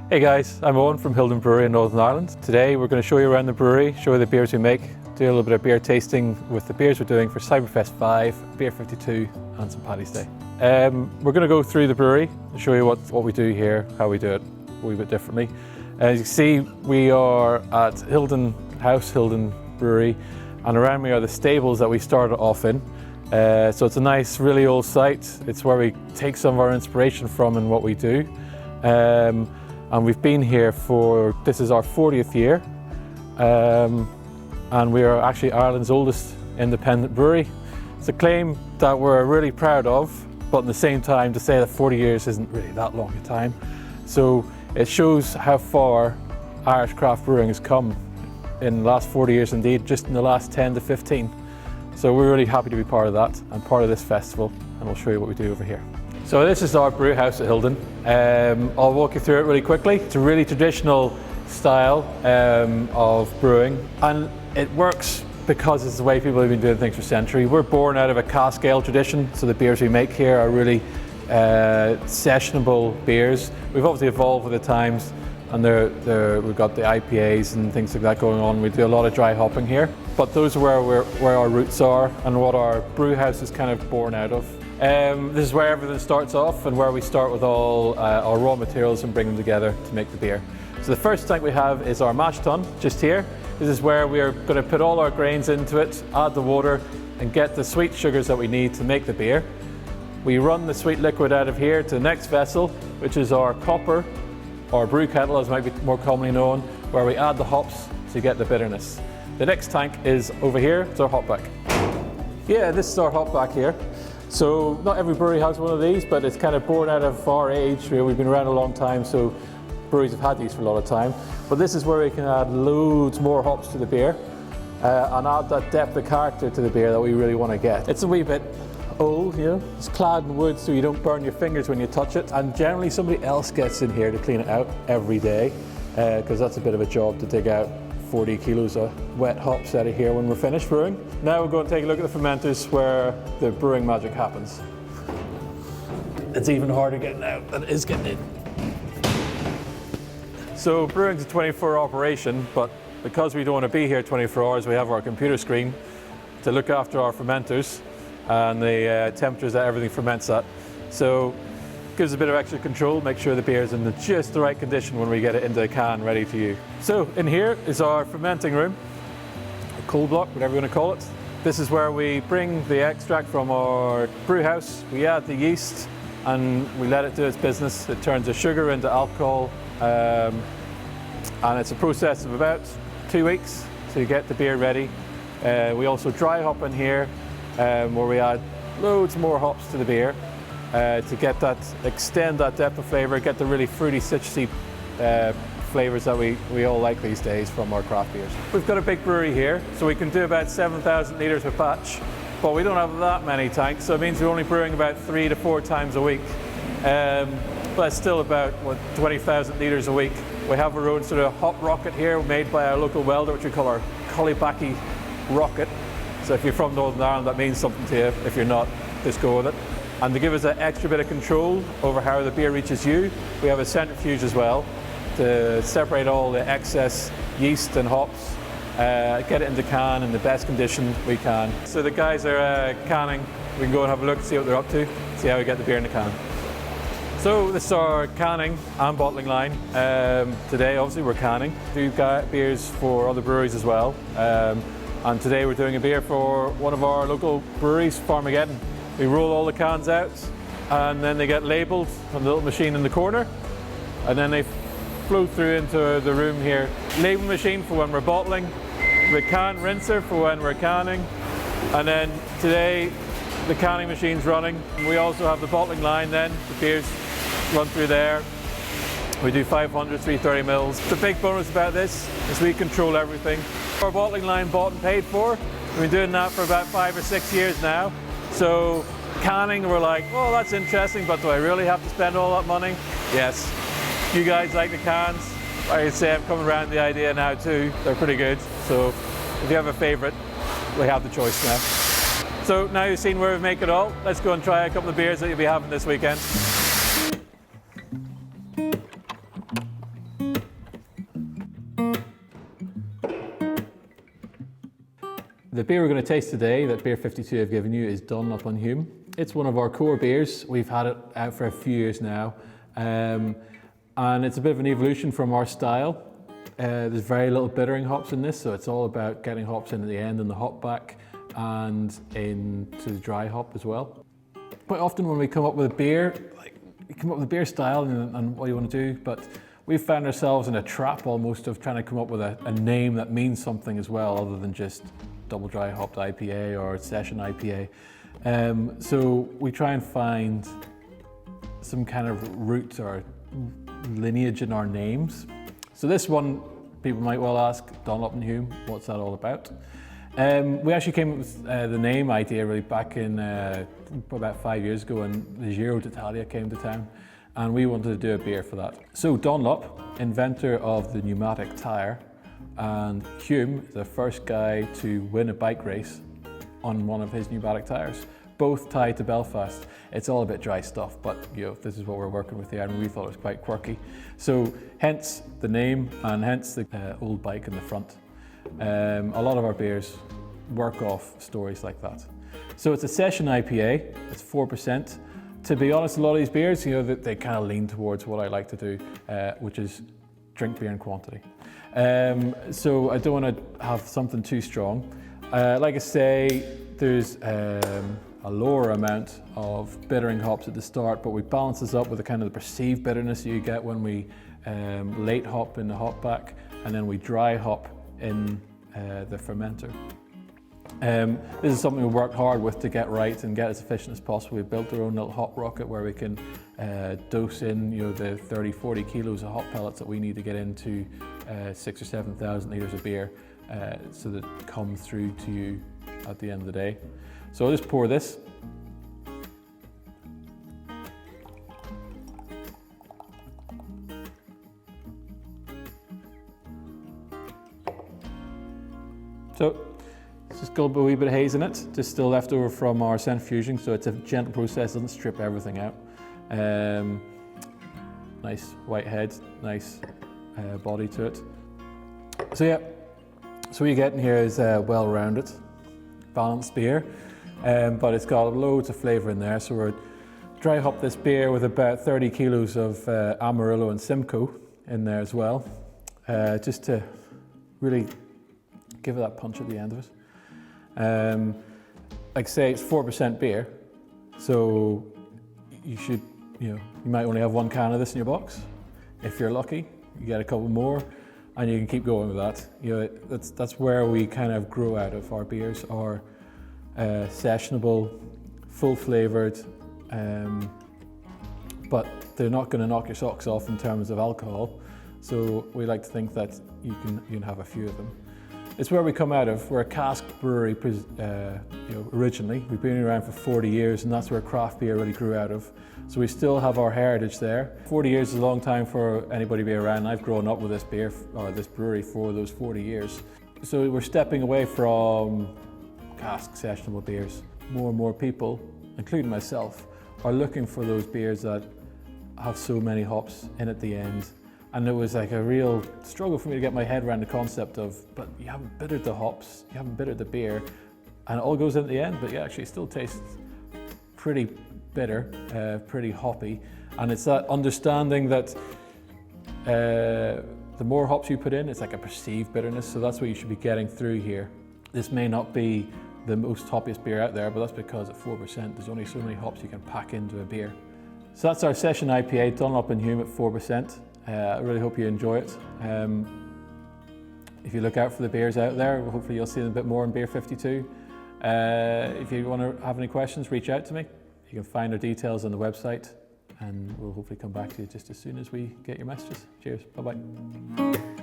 Hey guys, I'm Owen from Hilden Brewery in Northern Ireland. Today we're going to show you around the brewery, show you the beers we make, do a little bit of beer tasting with the beers we're doing for Cyberfest 5, Beer 52 and St Paddy's Day. We're going to go through the brewery and show you what we do here, how we do it a wee bit differently. As you can see, we are at Hilden House, Hilden Brewery, and around me are the stables that we started off in. So it's a nice, really old site. It's where we take some of our inspiration from in what we do. And we've been here for, this is our 40th year. And we are actually Ireland's oldest independent brewery. It's a claim that we're really proud of, but at the same time to say that 40 years isn't really that long a time. So it shows how far Irish craft brewing has come in the last 40 years, indeed, just in the last 10 to 15. So we're really happy to be part of that and part of this festival, and we'll show you what we do over here. So this is our Brewhouse at Hilden. I'll walk you through it really quickly. It's a really traditional style of brewing, and it works because it's the way people have been doing things for centuries. We're born out of a cask ale tradition, so the beers we make here are really sessionable beers. We've obviously evolved with the times, and we've got the IPAs and things like that going on. We do a lot of dry hopping here, but those are where our roots are and what our Brewhouse is kind of born out of. This is where everything starts off and where we start with all our raw materials and bring them together to make the beer. So the first tank we have is our mash tun, just here. This is where we are going to put all our grains into it, add the water, and get the sweet sugars that we need to make the beer. We run the sweet liquid out of here to the next vessel, which is our copper, or brew kettle as might be more commonly known, where we add the hops to get the bitterness. The next tank is over here, it's our hopback. Yeah, this is our hopback here. So not every brewery has one of these, but it's kind of born out of our age. We've been around a long time, so breweries have had these for a lot of time. But this is where we can add loads more hops to the beer and add that depth of character to the beer that we really want to get. It's a wee bit old, you know, it's clad in wood so you don't burn your fingers when you touch it, and generally somebody else gets in here to clean it out every day because that's a bit of a job to dig out 40 kilos of wet hops out of here when we're finished brewing. Now we're going to take a look at the fermenters where the brewing magic happens. It's even harder getting out than it is getting in. So brewing's a 24-hour operation, but because we don't want to be here 24 hours, we have our computer screen to look after our fermenters and the temperatures that everything ferments at. So it gives a bit of extra control, make sure the beer is in just the right condition when we get it into the can ready to use. So in here is our fermenting room, a cold block, whatever you want to call it. This is where we bring the extract from our brew house, we add the yeast and we let it do its business. It turns the sugar into alcohol, and it's a process of about 2 weeks to get the beer ready. We also dry hop in here where we add loads more hops to the beer to get that, extend that depth of flavour, get the really fruity, citrusy flavours that we all like these days from our craft beers. We've got a big brewery here, so we can do about 7,000 litres per batch, but we don't have that many tanks, so it means we're only brewing about 3 to 4 times a week. But it's still about 20,000 litres a week. We have our own sort of hop rocket here made by our local welder, which we call our Cullibackie rocket. So if you're from Northern Ireland, that means something to you. If you're not, just go with it. And to give us an extra bit of control over how the beer reaches you, we have a centrifuge as well to separate all the excess yeast and hops, get it into can in the best condition we can. So the guys are canning. We can go and have a look, see what they're up to, see how we get the beer in the can. So this is our canning and bottling line. Today, obviously, we're canning. We do beers for other breweries as well. And today we're doing a beer for one of our local breweries, Farmageddon. We roll all the cans out and then they get labelled on the little machine in the corner, and then they flow through into the room here. Label machine for when we're bottling, the can rinser for when we're canning, and then today the canning machine's running. We also have the bottling line then, the beers run through there. We do 500, 330 mils. The big bonus about this is we control everything. Our bottling line bought and paid for. We've been doing that for about 5 or 6 years now. So canning, we're like, oh, that's interesting, but do I really have to spend all that money? Yes. You guys like the cans? I'd say I'm coming around the idea now too. They're pretty good. So if you have a favourite, we have the choice now. So now you've seen where we make it all, let's go and try a couple of beers that you'll be having this weekend. The beer we're going to taste today, that beer 52 I've given you, is Dunlop on Hume. It's one of our core beers. We've had it out for a few years now. And it's a bit of an evolution from our style. There's very little bittering hops in this, so it's all about getting hops in at the end and the hop back and into the dry hop as well. Quite often when we come up with a beer, we come up with a beer style and what you want to do, but we've found ourselves in a trap almost of trying to come up with a name that means something as well, other than just double dry hopped IPA or Session IPA. So we try and find some kind of root or lineage in our names. So this one, people might well ask, Dunlop and Hume, what's that all about? We actually came up with the name idea really back in about 5 years ago when the Giro d'Italia came to town, and we wanted to do a beer for that. So Dunlop, inventor of the pneumatic tyre, and Hume, the first guy to win a bike race on one of his pneumatic tyres, both tied to Belfast. It's all a bit dry stuff, but this is what we're working with here, and we thought it was quite quirky. So hence the name, and hence the old bike in the front. A lot of our beers work off stories like that. So it's a Session IPA, it's 4%. To be honest, a lot of these beers, they kind of lean towards what I like to do, which is drink beer in quantity. So I don't want to have something too strong. Like I say, there's a lower amount of bittering hops at the start, but we balance this up with the kind of the perceived bitterness you get when we late hop in the hop back, and then we dry hop in the fermenter. This is something we worked hard with to get right and get as efficient as possible. We built our own little hop rocket where we can dose in the 30-40 kilos of hop pellets that we need to get into 6,000 or 7,000 litres of beer so that it comes through to you at the end of the day. So I'll just pour this. So it's just got a wee bit of haze in it, just still left over from our centrifuging, so it's a gentle process, doesn't strip everything out. Nice white head, nice body to it. So yeah, so what you get in here is a well-rounded, balanced beer, but it's got loads of flavour in there. So we're dry hop this beer with about 30 kilos of Amarillo and Simcoe in there as well, just to really give it that punch at the end of it. Like I say, it's 4% beer, so you should, you might only have one can of this in your box. If you're lucky, you get a couple more, and you can keep going with that. That's where we kind of grow out of. Our beers are sessionable, full flavoured, but they're not going to knock your socks off in terms of alcohol. So we like to think that you can have a few of them. It's where we come out of. We're a cask brewery originally. We've been around for 40 years, and that's where craft beer really grew out of. So we still have our heritage there. 40 years is a long time for anybody to be around. I've grown up with this beer, or this brewery, for those 40 years. So we're stepping away from cask sessionable beers. More and more people, including myself, are looking for those beers that have so many hops in at the end. And it was like a real struggle for me to get my head around the concept of, but you haven't bittered the hops, you haven't bittered the beer, and it all goes in at the end, but yeah, actually it still tastes pretty bitter, pretty hoppy. And it's that understanding that the more hops you put in, it's like a perceived bitterness, so that's what you should be getting through here. This may not be the most hoppiest beer out there, but that's because at 4%, there's only so many hops you can pack into a beer. So that's our Session IPA, Dunlop and Hume at 4%. I really hope you enjoy it. If you look out for the beers out there, hopefully you'll see them a bit more in Beer 52. If you want to have any questions, reach out to me. You can find our details on the website, and we'll hopefully come back to you just as soon as we get your messages. Cheers, bye-bye.